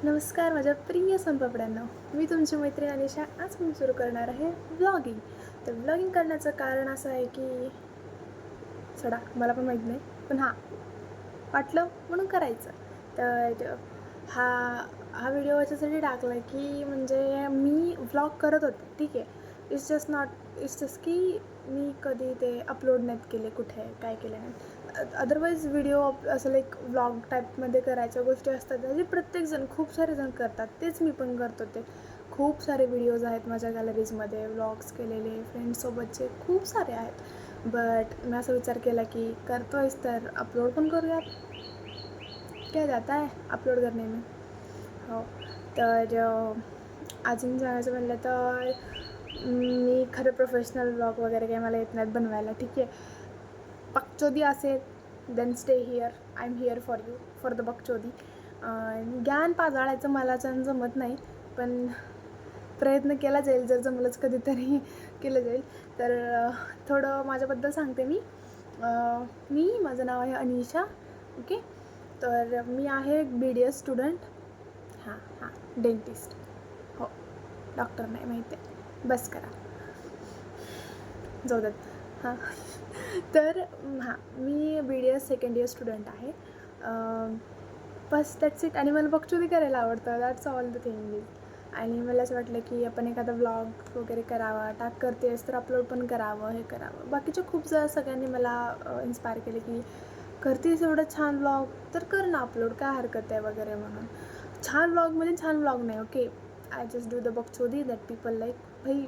नमस्कार माझ्या प्रिय सोनपापड्यांना. मी तुमची मैत्रीण अनिशा. आज मी सुरू करणार आहे व्लॉगिंग. तर व्लॉगिंग करण्याचं कारण असं आहे की सोडा मला पण माहीत नाही, पण हां वाटलं म्हणून करायचं. तर हा हा व्हिडिओ याच्यासाठी टाकला आहे की म्हणजे मी व्लॉग करत होते, ठीक आहे. इट्स जस्ट की मी कधी ते अपलोड नाहीत केले, कुठे काय केलं नाही. अदरवाईज व्हिडिओ असं लाईक व्लॉग टाईपमध्ये करायच्या गोष्टी असतात म्हणजे प्रत्येकजण खूप सारे जण करतात, तेच मी पण करत होते. खूप सारे व्हिडिओज आहेत माझ्या गॅलरीजमध्ये, व्लॉग्स केलेले फ्रेंड्ससोबतचे खूप सारे आहेत. बट मी असा विचार केला की करतो आहेस तर अपलोड पण करूयात, क्या जाता है अपलोड करने में. हो, तर अजून सांगायचं म्हणलं तर मी खरं प्रोफेशनल व्लॉग वगैरे काही मला येत नाहीत बनवायला, ठीक आहे. बकचोदी असेल then stay here, I am here for you, for the बकचोदी. ज्ञान पाजाळायचं मला जमत नाही, पण प्रयत्न केला जाईल, जर जमलंच कधीतरी केलं जाईल. तर थोडं माझ्याबद्दल सांगते मी. माझं नाव आहे अनिशा, ओके. तर मी आहे BDS स्टुडंट. हां, डेंटिस्ट. हो, डॉक्टर नाही, माहिती आहे. बस करा, जाऊ द्यात. हां तर मी BDS सेकंड इयर स्टुडंट आहे. बस दॅट्स इट. आणि मला बकचोदी करायला आवडतं, that's all the thing is. आणि मला असं वाटलं की आपण एखादा व्लॉग वगैरे करावा, करतेस तर अपलोड पण करावं, हे करावं. बाकीच्या खूप सगळ्यांनी मला इन्स्पायर केले की करतेस एवढं छान व्लॉग तर कर ना अपलोड, काय हरकत आहे वगैरे म्हणून. छान व्लॉग म्हणजे छान व्लॉग नाही, okay. I just do the बकचोदी दॅट पीपल लाईक. भाई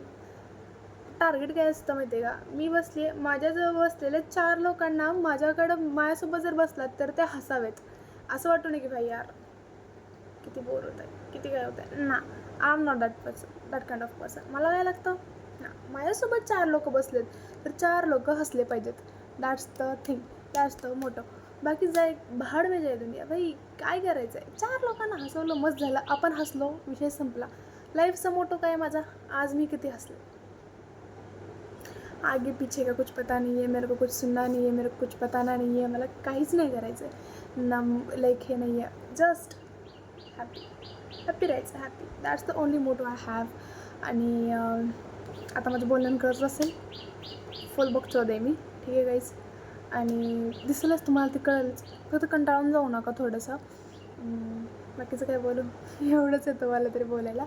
टार्गेट काय असतं माहिती आहे का, मी बसले, माझ्याजवळ बसलेले 4 लोकांना माझ्यासोबत जर बसलात तर ते हसावेत. असं वाटू नये की भाई यार किती बोर होत आहे, किती काय होत आहे ना. I am not that kind of person. मला काय लागतं ना, माझ्यासोबत 4 लोक बसलेत तर 4 लोक हसले पाहिजेत. That's the thing, that's the motto. बाकी जाय भाड में जाय दुनिया. भाई काय करायचं आहे, 4 लोकांना हसवलं मस्त झालं, आपण हसलो, विषय संपला. लाईफचा मोटो काय माझा, आज मी किती हसले. आगे पीछे का कुछ पता नहीं है, मेरे को कुछ सुनना नहीं है, मेरे को कुछ बताना नहीं है, मला काहीच नाही करायचं आहे ना. लाईक हे नाही आहे, जस्ट हॅपी राहायचं, happy. That's the only motto I have. आणि आता माझं बोलणं करत असेल, फुल बकचोद आहे मी, ठीक आहे गाईज. आणि दिसेलच तुम्हाला, ते कळेलच. फक्त कंटाळून जाऊ नका थोडंसं. बाकीचं काय बोलू एवढंच येतं मला तरी बोलायला.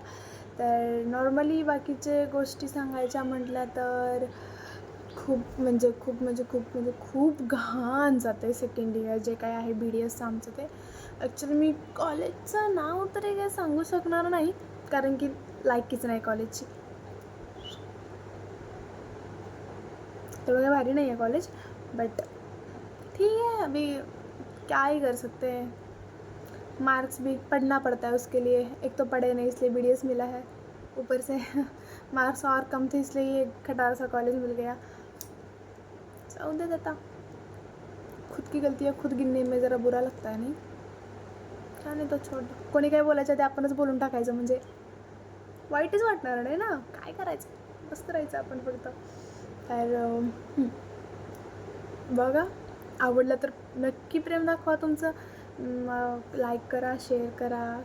तर नॉर्मली बाकीचे गोष्टी सांगायच्या म्हटल्या तर खूप घाण जातं आहे सेकंड इयर जे काय आहे BDSचं आमचं. ते ॲक्च्युली मी कॉलेजचं नाव तरी काय सांगू शकणार नाही, कारण की लायकीच नाही कॉलेजची. तेवढं काय भारी नाही आहे कॉलेज, बट ठीक है. अभी क्या ही कर सकते हैं, मार्क्स भी पढ़ना पड़ता है उसके लिए. एक तो पढ़े नहीं इसलिए BDS मिला है, ऊपर से मार्क्स और कम थे इसलिए ये खटारा सा कॉलेज मिल गया. जाऊ दे देता, खुद की गलतियाँ खुद गिनने में ज़रा बुरा लगता है, नाही काय. नाही तो छोड, कोणी काय बोलायचं ते आपणच बोलून टाकायचं, म्हणजे वाईटच वाटणार नाही ना. काय करायचं, मस्त राहायचं आपण फक्त. तर बघा, आवडलं तर नक्की प्रेम दाखवा तुमचं. लाईक करा, शेअर करा,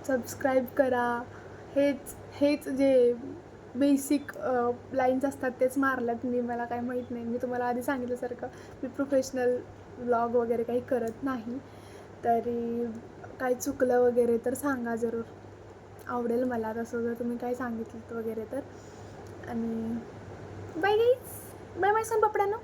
सबस्क्राईब करा. हेच जे बेसिक लाईन्स असतात तेच मारल्यात मी. मला काय माहीत नाही, मी तुम्हाला आधी सांगितल्यासारखं मी प्रोफेशनल व्लॉग वगैरे काही करत नाही. तरी काही चुकलं वगैरे तर सांगा जरूर, आवडेल मला तसं जर तुम्ही काही सांगितलं वगैरे तर. आणि बाय गाईज, बाय सोनपापड्यांनो.